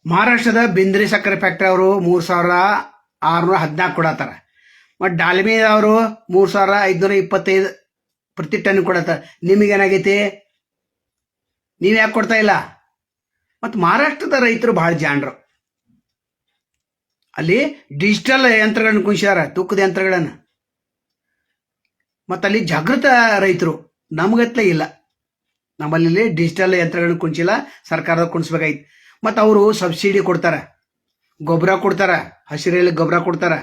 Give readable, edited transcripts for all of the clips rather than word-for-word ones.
ಮಹಾರಾಷ್ಟ್ರದ ಬಿಂದ್ರಿ ಸಕ್ಕರೆ ಫ್ಯಾಕ್ಟ್ರಿ ಅವರು 3,614 ಕೊಡತ್ತಾರ. ಮತ್ತು ಡಾಲ್ಮಿದವರು 3,525 ಪ್ರತಿ ಟನ್ ಕೊಡತ್ತಾರ. ನಿಮಗೇನಾಗೈತಿ? ನೀವು ಯಾಕೆ ಕೊಡ್ತಾ ಇಲ್ಲ? ಮತ್ತು ಮಹಾರಾಷ್ಟ್ರದ ರೈತರು ಭಾಳ ಜಾಣರು. ಅಲ್ಲಿ ಡಿಜಿಟಲ್ ಯಂತ್ರಗಳನ್ನು ಕುಣಿಸ್ಯಾರ, ತೂಕದ ಯಂತ್ರಗಳನ್ನು. ಮತ್ತು ಅಲ್ಲಿ ಜಾಗೃತ ರೈತರು. ನಮಗತ್ಲೆ ಇಲ್ಲ. ನಮ್ಮಲ್ಲಿ ಡಿಜಿಟಲ್ ಯಂತ್ರಗಳನ್ನು ಕುಣಿಸಿಲ್ಲ, ಸರ್ಕಾರದ ಕುಣಿಸ್ಬೇಕಾಯ್ತು. ಮತ್ತು ಅವರು ಸಬ್ಸಿಡಿ ಕೊಡ್ತಾರೆ, ಗೊಬ್ಬರ ಕೊಡ್ತಾರೆ, ಹಸಿರೆಲೆ ಗೊಬ್ಬರ ಕೊಡ್ತಾರೆ.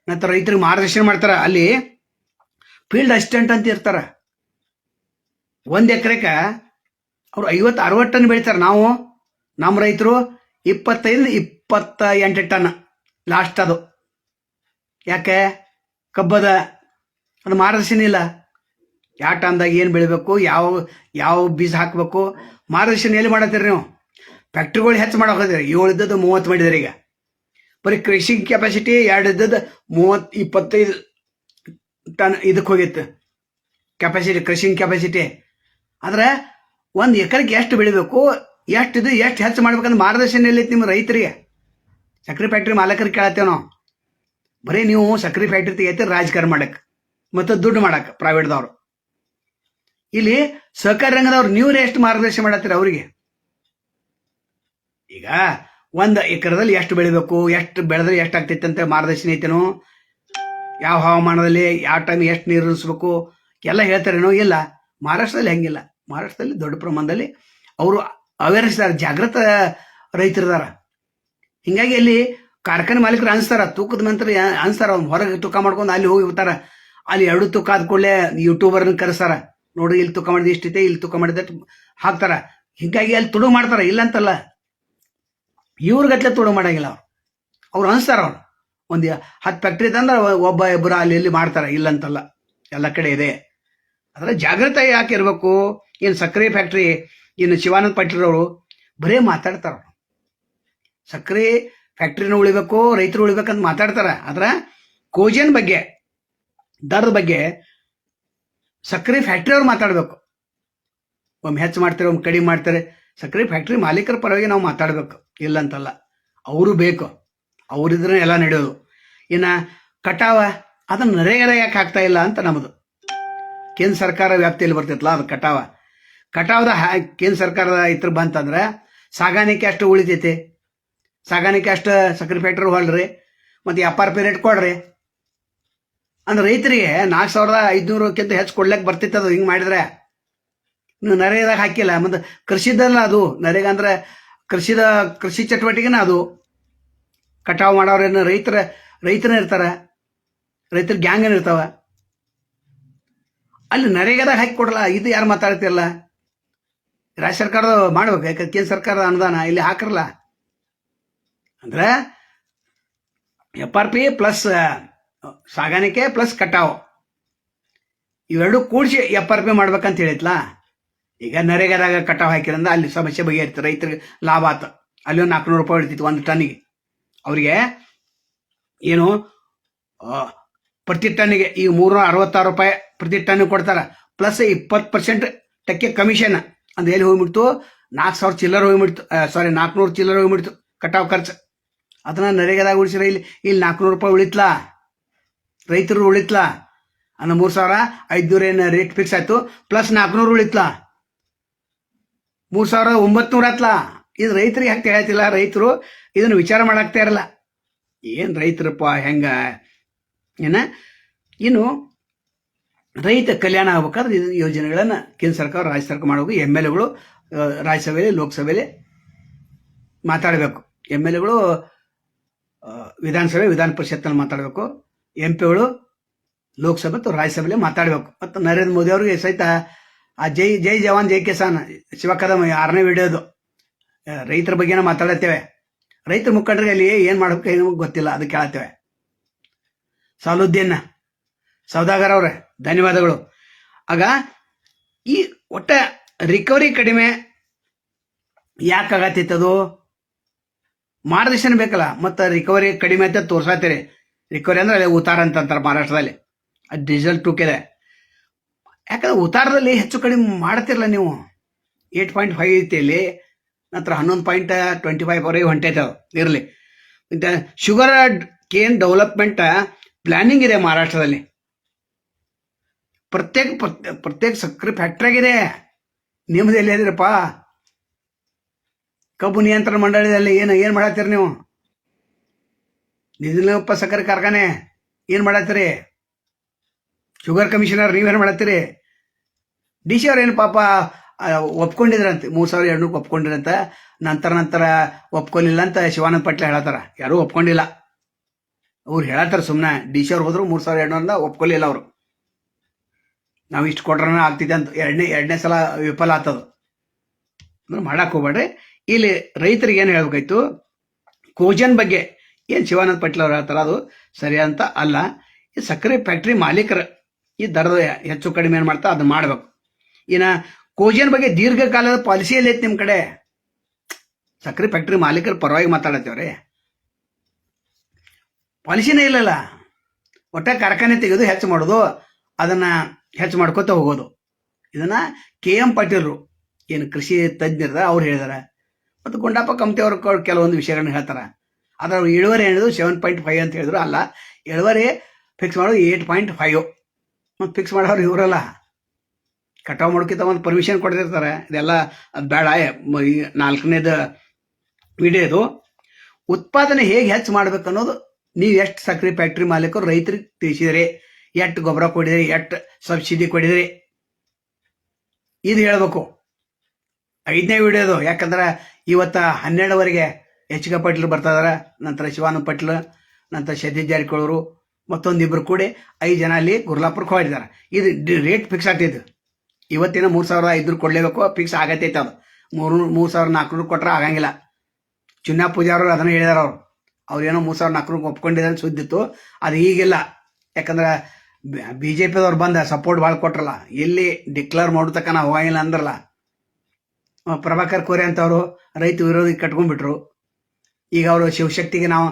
ನಂತರ ರೈತರಿಗೆ ಮಾರ್ಗದರ್ಶನ ಮಾಡ್ತಾರೆ. ಅಲ್ಲಿ ಫೀಲ್ಡ್ ಅಸಿಸ್ಟೆಂಟ್ ಅಂತ ಇರ್ತಾರೆ. 1 ಎಕರೆಗೆ ಅವರು 50-60 ಟನ್ ಬೆಳಿತಾರೆ. ನಮ್ಮ ರೈತರು 25-28 ಟನ್ ಲಾಸ್ಟ್. ಅದು ಯಾಕೆ? ಕಬ್ಬದ ಅದು ಮಾರ್ಗದರ್ಶನ ಇಲ್ಲ. ಯಾವ ಟನ್ದಾಗ ಏನು ಬೆಳಿಬೇಕು, ಯಾವ ಬೀಜ ಹಾಕಬೇಕು, ಮಾರ್ಗದರ್ಶನ ಎಲ್ಲಿ ಮಾಡತ್ತೀರಿ ನೀವು? ಫ್ಯಾಕ್ಟ್ರಿಗಳು ಹೆಚ್ಚು ಮಾಡೋದಿರಿ. 7 ಇದ್ದದ್ದು 30 ಮಾಡಿದಾರೆ. ಈಗ ಬರೀ ಕೃಷಿ ಕೆಪಾಸಿಟಿ 2 ಇದ್ದದ್ದು 25 ಟನ್ ಇದಕ್ಕೆ ಹೋಗಿತ್ತು ಕೆಪಾಸಿಟಿ, ಕೃಷಿಂಗ್ ಕೆಪಾಸಿಟಿ. ಆದರೆ 1 ಎಕರೆಗೆ ಎಷ್ಟು ಬೆಳಿಬೇಕು, ಎಷ್ಟು ಹೆಚ್ಚು ಮಾಡ್ಬೇಕಂದ್ರೆ ಮಾರ್ಗದರ್ಶನ ಎಲ್ಲೈತಿ ನಿಮ್ಮ ರೈತರಿಗೆ? ಸಕ್ರೆ ಫ್ಯಾಕ್ಟ್ರಿ ಮಾಲಕರಿಗೆ ಕೇಳತ್ತೇವೆ ನಾವು. ಬರೀ ನೀವು ಸಕ್ರೆ ಫ್ಯಾಕ್ಟ್ರಿ ತೆಗಿತೀರಿ ರಾಜಕಾರಣ ಮಾಡಕ್ಕೆ ಮತ್ತು ದುಡ್ಡು ಮಾಡಕ್ಕೆ ಪ್ರೈವೇಟ್ದವ್ರು. ಇಲ್ಲಿ ಸಹಕಾರ ರಂಗದವ್ರು ನೀವು ಎಷ್ಟು ಮಾರ್ಗದರ್ಶನ ಮಾಡತ್ತೀರಿ ಅವರಿಗೆ? ಈಗ 1 ಎಕರೆದಲ್ಲಿ ಎಷ್ಟು ಬೆಳಿಬೇಕು, ಎಷ್ಟು ಬೆಳೆದ್ರೆ ಎಷ್ಟು ಆಗ್ತೈತೆ ಅಂತ ಮಾರ್ಗದರ್ಶನ ಐತೇನೋ? ಯಾವ ಹವಾಮಾನದಲ್ಲಿ ಯಾವ ಟೈಮ್ ಎಷ್ಟು ನೀರು ಉಣಿಸ್ಬೇಕು ಎಲ್ಲ ಹೇಳ್ತಾರೇನೋ? ಇಲ್ಲ. ಮಹಾರಾಷ್ಟ್ರದಲ್ಲಿ ಹಂಗಿಲ್ಲ. ಮಹಾರಾಷ್ಟ್ರದಲ್ಲಿ ದೊಡ್ಡ ಪ್ರಮಾಣದಲ್ಲಿ ಅವರು ಅವೇರ್ನೆಸ್ ಇದ್ದಾರೆ, ಜಾಗೃತ ರೈತರಿದಾರ. ಹಿಂಗಾಗಿ ಅಲ್ಲಿ ಕಾರ್ಖಾನೆ ಮಾಲೀಕರು ಅನಿಸ್ತಾರ, ತೂಕದ ನಂತರ ಅನಿಸ್ತಾರ. ಹೊರಗೆ ತೂಕ ಮಾಡ್ಕೊಂಡು ಅಲ್ಲಿ ಹೋಗಿ ಇರ್ತಾರ. ಅಲ್ಲಿ 2 ತೂಕ ಆದ ಕೂಡಲೇ ಯೂಟ್ಯೂಬರ್ನ ಕರೆಸ್ತಾರ. ನೋಡ್ರಿ, ಇಲ್ಲಿ ತೂಕ ಮಾಡಿದ ಇಷ್ಟೈತೆ, ಇಲ್ಲಿ ತೂಕ ಮಾಡಿದ ಹಾಕ್ತಾರ. ಹಿಂಗಾಗಿ ಅಲ್ಲಿ ತುಡು ಮಾಡ್ತಾರ, ಇಲ್ಲ ಅಂತಲ್ಲ. ಇವ್ರಿಗತ್ಲೆ ತುಡು ಮಾಡಂಗಿಲ್ಲ. ಅವ್ರು ಅನಿಸ್ತಾರ. ಒಂದು 10 ಫ್ಯಾಕ್ಟ್ರಿ ತಂದ್ರೆ ಒಬ್ಬ ಇಬ್ಬರು ಅಲ್ಲಿ ಇಲ್ಲಿ ಮಾಡ್ತಾರೆ, ಇಲ್ಲಂತಲ್ಲ, ಎಲ್ಲ ಕಡೆ ಇದೆ. ಅದರ ಜಾಗೃತ ಯಾಕೆ ಇರಬೇಕು? ಏನು ಸಕ್ಕರೆ ಫ್ಯಾಕ್ಟ್ರಿ, ಇನ್ನು ಶಿವಾನಂದ ಪಾಟೀಲ್ರವರು ಬರೇ ಮಾತಾಡ್ತಾರ. ಸಕ್ಕರೆ ಫ್ಯಾಕ್ಟ್ರಿನ ಉಳಿಬೇಕು, ರೈತರು ಉಳಿಬೇಕಂತ ಮಾತಾಡ್ತಾರ. ಆದ್ರೆ ಕೋಜನ್ ಬಗ್ಗೆ, ದರದ ಬಗ್ಗೆ ಸಕ್ಕರೆ ಫ್ಯಾಕ್ಟ್ರಿ ಅವ್ರು ಮಾತಾಡ್ಬೇಕು. ಒಮ್ಮೆ ಹೆಚ್ಚು ಮಾಡ್ತಾರೆ, ಒಮ್ಮೆ ಕಡಿಮೆ ಮಾಡ್ತಾರೆ. ಸಕ್ಕರೆ ಫ್ಯಾಕ್ಟ್ರಿ ಮಾಲೀಕರ ಪರವಾಗಿ ನಾವು ಮಾತಾಡ್ಬೇಕು, ಇಲ್ಲಂತಲ್ಲ. ಅವರು ಬೇಕು, ಅವರಿದ್ರೆ ಎಲ್ಲ ನಡೆಯೋದು. ಇನ್ನು ಕಟಾವ ಅದನ್ನು ನರೇಗಾ ಯಾಕೆ ಆಗ್ತಾ ಇಲ್ಲ ಅಂತ ನಮ್ಮದು. ಕೇಂದ್ರ ಸರ್ಕಾರ ವ್ಯಾಪ್ತಿಯಲ್ಲಿ ಬರ್ತೈತಲ್ಲ ಅದು ಕಟಾವದ ಕೇಂದ್ರ ಸರ್ಕಾರದ ಇತ್ರ ಬಂತಂದ್ರೆ ಸಾಗಾಣಿಕೆ ಅಷ್ಟು ಉಳಿತೈತಿ. ಸಾಗಾಣಿಕೆ ಅಷ್ಟು ಸಕ್ಕರೆ ಫ್ಯಾಕ್ಟ್ರಿ ಹೊಳ್ರಿ, ಮತ್ತು FRP ರೇಟ್ ಕೊಡ್ರಿ ಅಂದ್ರೆ ರೈತರಿಗೆ 4,500ಕ್ಕಿಂತ ಹೆಚ್ಚು ಕೊಡ್ಲಿಕ್ಕೆ ಬರ್ತೈತೆ. ಅದು ಹಿಂಗೆ ಮಾಡಿದ್ರೆ ನೀವು ನರೇಗಾದಾಗ ಹಾಕಿಲ್ಲ. ಮತ್ತು ಕೃಷಿದಲ್ಲ ಅದು. ನರೇಗಾ ಅಂದ್ರೆ ಕೃಷಿ ಚಟುವಟಿಕೆನ ಅದು. ಕಟಾವು ಮಾಡೋರೇನು ರೈತರೇ ಇರ್ತಾರೆ, ರೈತರ ಗ್ಯಾಂಗನ್ ಇರ್ತಾವ. ಅಲ್ಲಿ ನರೇಗಾದಾಗ ಹಾಕಿ ಕೊಡಲ್ಲ. ಇದು ಯಾರು ಮಾತಾಡ್ತಿರಲ್ಲ? ರಾಜ್ಯ ಸರ್ಕಾರದ ಮಾಡ್ಬೇಕು. ಯಾಕಂದ್ರೆ ಕೇಂದ್ರ ಸರ್ಕಾರದ ಅನುದಾನ ಇಲ್ಲಿ ಹಾಕಿರಲ್ಲ. ಅಂದ್ರೆ FRP ಪ್ಲಸ್ ಸಾಗಾಣಿಕೆ ಪ್ಲಸ್ ಕಟಾವು ಇವೆರಡು ಕೂಡಿಸಿ FRP ಮಾಡ್ಬೇಕಂತ ಹೇಳಿತ್ಲಾ. ಈಗ ನರೇಗಾದಾಗ ಕಟಾವು ಹಾಕಿರಂದ್ರೆ ಅಲ್ಲಿ ಸಮಸ್ಯೆ ಬಗೆಹರಿತು, ರೈತರಿಗೆ ಲಾಭ ಆತ. ಅಲ್ಲಿ ಒಂದು 400 ರೂಪಾಯಿ ಹೊಡಿತಿತ್ತು 1 ಟನ್ನಿಗೆ. ಅವರಿಗೆ ಏನು ಪ್ರತಿ ಟನ್ನಿಗೆ ಈ 366 ರೂಪಾಯಿ ಪ್ರತಿ ಟನ್ ಕೊಡ್ತಾರ. ಪ್ಲಸ್ 20% ಟಕ್ಕೆ ಕಮಿಷನ್. ಅಂದ್ರೆ ಎಲ್ಲಿ ಹೋಗ್ಬಿಡ್ತು? 4,000 ಚಿಲ್ಲರ್ ಹೋಗ್ಬಿಡ್ತು. 400 ಚಿಲ್ಲರ್ ಹೋಗ್ಬಿಡ್ತು ಕಟಾವು ಖರ್ಚು. ಅದನ್ನ ನರೇಗಾದಾಗ ಉಳಿಸಿರ ಇಲ್ಲಿ 400 ರೂಪಾಯಿ ಉಳಿತ್ಲಾ, ರೈತರು ಉಳಿತ್ಲಾ. ಅನ್ನ 3,500 ಏನು ರೇಟ್ ಫಿಕ್ಸ್ ಆಯ್ತು, ಪ್ಲಸ್ 400 ಉಳಿತ್ಲಾ, 3,900 ಆತ್ಲಾ. ಇದು ರೈತರಿಗೆ ಹಾಕ್ತಾ ಹೇಳ್ತಿಲ್ಲ. ರೈತರು ಇದನ್ನು ವಿಚಾರ ಮಾಡಾಕ್ತಾ ಇರಲ್ಲ. ಏನು ರೈತರಪ್ಪ ಹೆಂಗ ಇನ್ನು ರೈತ ಕಲ್ಯಾಣ ಆಗ್ಬೇಕಾದ್ರೆ ಇದು ಯೋಜನೆಗಳನ್ನು ಕೇಂದ್ರ ಸರ್ಕಾರ ರಾಜ್ಯ ಸರ್ಕಾರ ಮಾಡಬೇಕು. MLAಗಳು ರಾಜ್ಯಸಭೆಯಲ್ಲಿ ಲೋಕಸಭೆಯಲ್ಲಿ ಮಾತಾಡಬೇಕು. MLAಗಳು ವಿಧಾನಸಭೆ ವಿಧಾನ ಪರಿಷತ್ನಲ್ಲಿ ಮಾತಾಡಬೇಕು. MP ಗಳು ಲೋಕಸಭೆ ಮತ್ತು ರಾಜ್ಯಸಭೆಯಲ್ಲಿ ಮಾತಾಡಬೇಕು. ಮತ್ತು ನರೇಂದ್ರ ಮೋದಿ ಅವರಿಗೆ ಸಹಿತ ಆ ಜೈ ಜವಾನ್ ಜೈ ಕಿಸಾನ್ ಶಿವಕದಂ 6ನೇ ವಿಡಿಯೋದು ರೈತರ ಬಗ್ಗೆನ ಮಾತಾಡತ್ತೇವೆ. ರೈತರ ಮುಖಂಡರಿಗೆ ಅಲ್ಲಿ ಏನು ಮಾಡಬೇಕು ಏನು ಗೊತ್ತಿಲ್ಲ, ಅದಕ್ಕೆ ಕೇಳತ್ತೇವೆ. ಸಾಲುದ್ದೀನ್ ಸೌದಾಗರ್ ಅವ್ರೆ ಧನ್ಯವಾದಗಳು. ಆಗ ಈ ಒಟ್ಟ ರಿಕವರಿ ಕಡಿಮೆ ಯಾಕೆ ಆಗತ್ತೈತದು? ಮಾರ್ಗದರ್ಶನ ಬೇಕಲ್ಲ. ಮತ್ತು ರಿಕವರಿ ಕಡಿಮೆ ಅಂತ ತೋರ್ಸಾತೀರಿ. ರಿಕವರಿ ಅಂದ್ರೆ ಅಲ್ಲಿ ಉತ್ತಾರ ಅಂತಾರೆ ಮಹಾರಾಷ್ಟ್ರದಲ್ಲಿ. ಅದು ಡಿಜಿಟಲ್ ಟೂಕಿದೆ. ಯಾಕಂದ್ರೆ ಉತ್ತಾರದಲ್ಲಿ ಹೆಚ್ಚು ಕಡಿಮೆ ಮಾಡ್ತಿರಲ್ಲ ನೀವು. 8.5 ಐತಿ ಅಲ್ಲಿ, ನಂತರ 11.25 ಹೊಂಟೈತೆ ಅದು ಇರಲಿ. ಶುಗರ್ ಕೇನ್ ಡೆವಲಪ್ಮೆಂಟ್ ಪ್ಲಾನಿಂಗ್ ಇದೆ ಮಹಾರಾಷ್ಟ್ರದಲ್ಲಿ. ಪ್ರತ್ಯೇಕ ಸಕ್ಕರೆ ಫ್ಯಾಕ್ಟ್ರಿ ಆಗಿದೆ. ನಿಮ್ದು ಎಲ್ಲಿ ಇದ್ದೀರಪ್ಪ? ಕಬ್ಬು ನಿಯಂತ್ರಣ ಮಂಡಳಿದಲ್ಲಿ ಏನು ಮಾಡತ್ತೀರಿ ನೀವು? ನಿಜಲಿಂಗಪ್ಪ ಸಕ್ಕರೆ ಕಾರ್ಖಾನೆ ಏನು ಮಾಡತ್ತೀರಿ? ಶುಗರ್ ಕಮಿಷನರ್ ನೀವೇನು ಮಾಡತ್ತೀರಿ? ಡಿ ಸಿ ಅವ್ರು ಏನು ಪಾಪ ಒಪ್ಕೊಂಡಿದ್ರಂತೆ, 3,200 ಒಪ್ಕೊಂಡಿರಂತ. ನಂತರ ಒಪ್ಕೊಲಿಲ್ಲ ಅಂತ ಶಿವಾನಂದ ಪಾಟೀಲ್ ಹೇಳತ್ತಾರ. ಯಾರೂ ಒಪ್ಕೊಂಡಿಲ್ಲ, ಅವ್ರು ಹೇಳತ್ತಾರ ಸುಮ್ಮನೆ. ಡಿ ಸಿ ಅವ್ರು ಹೋದ್ರು 3,200 ಒಪ್ಕೊಲಿಲ್ಲ ಅವರು. ನಾವು ಇಷ್ಟು ಕೊಟ್ರನ ಆಗ್ತಿದೆ ಅಂತ ಎರಡನೇ ಸಲ ವಿಫಲ ಆಗ್ತದ ಅಂದ್ರೆ ಮಾಡಕ್ಕೆ ಹೋಗ್ಬೇಡ್ರಿ. ಇಲ್ಲಿ ರೈತರಿಗೆ ಏನು ಹೇಳ್ಬೇಕಾಯ್ತು, ಕೋಜನ್ ಬಗ್ಗೆ ಏನು ಶಿವಾನಂದ ಪಾಟೀಲ್ ಅವ್ರು ಹೇಳ್ತಾರ ಅದು ಸರಿ ಅಂತ ಅಲ್ಲ. ಈ ಸಕ್ಕರೆ ಫ್ಯಾಕ್ಟ್ರಿ ಮಾಲೀಕರು ಈ ದರದ ಹೆಚ್ಚು ಕಡಿಮೆ ಏನು ಮಾಡ್ತಾ ಅದನ್ನ ಮಾಡ್ಬೇಕು. ಇನ್ನು ಕೋಜನ್ ಬಗ್ಗೆ ದೀರ್ಘಕಾಲದ ಪಾಲಿಸಿಯಲ್ಲಿ ಐತಿ ನಿಮ್ಮ ಕಡೆ. ಸಕ್ಕರೆ ಫ್ಯಾಕ್ಟ್ರಿ ಮಾಲೀಕರ ಪರವಾಗಿ ಮಾತಾಡತ್ತೇವ್ರಿ, ಪಾಲಿಸಿನೇ ಇಲ್ಲಲ್ಲ. ಒಟ್ಟ ಕಾರ್ಖಾನೆ ತೆಗೆದು ಹೆಚ್ಚು ಮಾಡೋದು, ಅದನ್ನ ಹೆಚ್ಚು ಮಾಡ್ಕೋತ ಹೋಗೋದು. ಇದನ್ನ KM ಪಾಟೀಲ್ರು ಏನು ಕೃಷಿ ತಜ್ಞರ ಅವ್ರು ಹೇಳಿದಾರೆ. ಮತ್ತು ಗುಂಡಪ್ಪ ಕಮತಿ ಅವರು ಕೆಲವೊಂದು ವಿಷಯಗಳನ್ನ ಹೇಳ್ತಾರೆ. ಆದ್ರೆ ಅವ್ರು ಇಳುವರಿ ಹೇಳಿದ್ರು 7.5 ಅಂತ ಹೇಳಿದ್ರು. ಅಲ್ಲ, ಇಳುವರಿ ಫಿಕ್ಸ್ ಮಾಡೋದು 8.5. ಮತ್ತು ಫಿಕ್ಸ್ ಮಾಡೋರು ಇವರಲ್ಲ, ಕಟಾವು ಮಾಡೋಕ್ಕಿಂತ ಒಂದು ಪರ್ಮಿಷನ್ ಕೊಡ್ತಿರ್ತಾರೆ. ಇದೆಲ್ಲ ಅದು ಬೇಡ. 4ನೇದು ವಿಡಿಯೋ ಇದು. ಉತ್ಪಾದನೆ ಹೇಗೆ ಹೆಚ್ಚು ಮಾಡ್ಬೇಕು ಅನ್ನೋದು ನೀವು ಎಷ್ಟು ಸಕ್ಕರೆ ಫ್ಯಾಕ್ಟ್ರಿ ಮಾಲೀಕರು ರೈತರಿಗೆ ತಿಳಿಸಿದ್ರಿ, ಎಷ್ಟು ಗೊಬ್ಬರ ಕೊಡಿದ್ರಿ, ಎಷ್ಟು ಸಬ್ಸಿಡಿ ಕೊಡಿದ್ರಿ, ಇದು ಹೇಳ್ಬೇಕು. 5ನೇ ವಿಡಿಯೋದು. ಯಾಕಂದ್ರೆ ಇವತ್ತು 12ವರೆಗೆ HK ಪಾಟೀಲ್ ಬರ್ತಾ ಇದಾರೆ, ನಂತರ ಶಿವಾನಂದ ಪಾಟೀಲ್, ನಂತರ ಸತೀಶ್ ಜಾರಕಿಹೊಳಿ, ಮತ್ತೊಂದಿಬ್ರು ಕೂಡಿ 5 ಜನ ಅಲ್ಲಿ ಗುರ್ಲಾಪುರಕ್ಕೆ ಹೋಗಿದ್ದಾರೆ. ಇದು ರೇಟ್ ಫಿಕ್ಸ್ ಆಗ್ತೈತೆ. ಇವತ್ತಿನ 3,500 ಕೊಡಲೇಬೇಕು, ಫಿಕ್ಸ್ ಆಗತ್ತೈತೆ. ಅದು 3,400 ಕೊಟ್ರೆ ಆಗಂಗಿಲ್ಲ. ಚುನ್ನಾ ಪೂಜಾರವ್ರು ಅದನ್ನು ಹೇಳಿದಾರೆ. ಅವ್ರೇನೋ 3,400 ಒಪ್ಕೊಂಡಿದ್ದಾರೆ ಸುದ್ದಿತ್ತು. ಅದು ಈಗಿಲ್ಲ. ಯಾಕಂದ್ರೆ BJPದವ್ರು ಬಂದ ಸಪೋರ್ಟ್ ಭಾಳ ಕೊಟ್ರಲ್ಲ, ಎಲ್ಲಿ ಡಿಕ್ಲೇರ್ ಮಾಡೋ ತಕ್ಕ ನಾವು ಹೋಗಿಲ್ಲ ಅಂದ್ರಲ್ಲ. ಪ್ರಭಾಕರ್ ಕೋರೆ ಅಂತವರು ರೈತ ವಿರೋಧಿ ಕಟ್ಕೊಂಡ್ಬಿಟ್ರು. ಈಗ ಅವರು ಶಿವಶಕ್ತಿಗೆ ನಾವು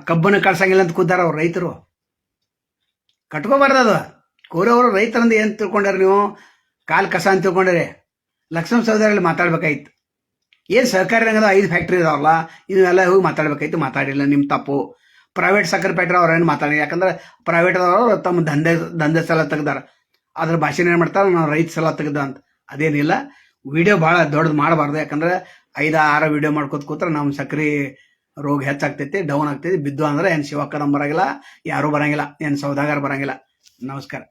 ಕಬ್ಬನ್ನು ಕಳ್ಸಂಗಿಲ್ಲ ಅಂತ ಕೂತಾರ ಅವ್ರು ರೈತರು. ಕಟ್ಕೋಬಾರ್ದು ಅದು. ಕೋರೆ ಅವರು ರೈತರಂದು ಏನು ತಿಳ್ಕೊಂಡ್ರಿ ನೀವು? ಕಾಲು ಕಸ ಅಂತ ತಿಳ್ಕೊಂಡ್ರಿ. ಲಕ್ಷ್ಮಣ ಸಹೋದರಲ್ಲಿ ಮಾತಾಡ್ಬೇಕಾಯ್ತು. ಏನು ಸಹಕಾರಿ ರಂಗದ 5 ಫ್ಯಾಕ್ಟ್ರಿ ಇದಾವಲ್ಲ, ಇವೆಲ್ಲ ಹೋಗಿ ಮಾತಾಡ್ಬೇಕಾಯ್ತು. ಮಾತಾಡಿಲ್ಲ, ನಿಮ್ಮ ತಪ್ಪು. ಪ್ರೈವೇಟ್ ಸಕ್ಕರೆ ಫ್ಯಾಕ್ಟ್ರಿ ಅವ್ರೇನು ಮಾತಾಡಿ, ಯಾಕಂದ್ರೆ ಪ್ರೈವೇಟ್ದವರು ತಮ್ಮ ದಂಧೆ ಸಲ ತೆಗ್ದಾರ. ಅದ್ರ ಭಾಷೆನ ಏನು ಮಾಡ್ತಾರೆ, ನಾವು ರೈತ ಸಲ ತೆಗ್ದ ಅಂತ. ಅದೇನಿಲ್ಲ. ವಿಡಿಯೋ ಭಾಳ ದೊಡ್ಡದು ಮಾಡಬಾರ್ದು. ಯಾಕಂದ್ರೆ 5-6 ವಿಡಿಯೋ ಮಾಡ್ಕೋತ ಕೂತ್ರೆ ನಮ್ಮ ಸಕ್ಕರೆ ರೋಗ ಹೆಚ್ಚಾಗ್ತೈತಿ, ಡೌನ್ ಆಗ್ತೈತಿ. ಬಿದ್ದು ಅಂದ್ರೆ ಏನು ಶಿವಕ್ಕನ ಬರಂಗಿಲ್ಲ, ಯಾರೂ ಬರಂಗಿಲ್ಲ, ಏನು ಸೌದಾಗರ ಬರಂಗಿಲ್ಲ. ನಮಸ್ಕಾರ.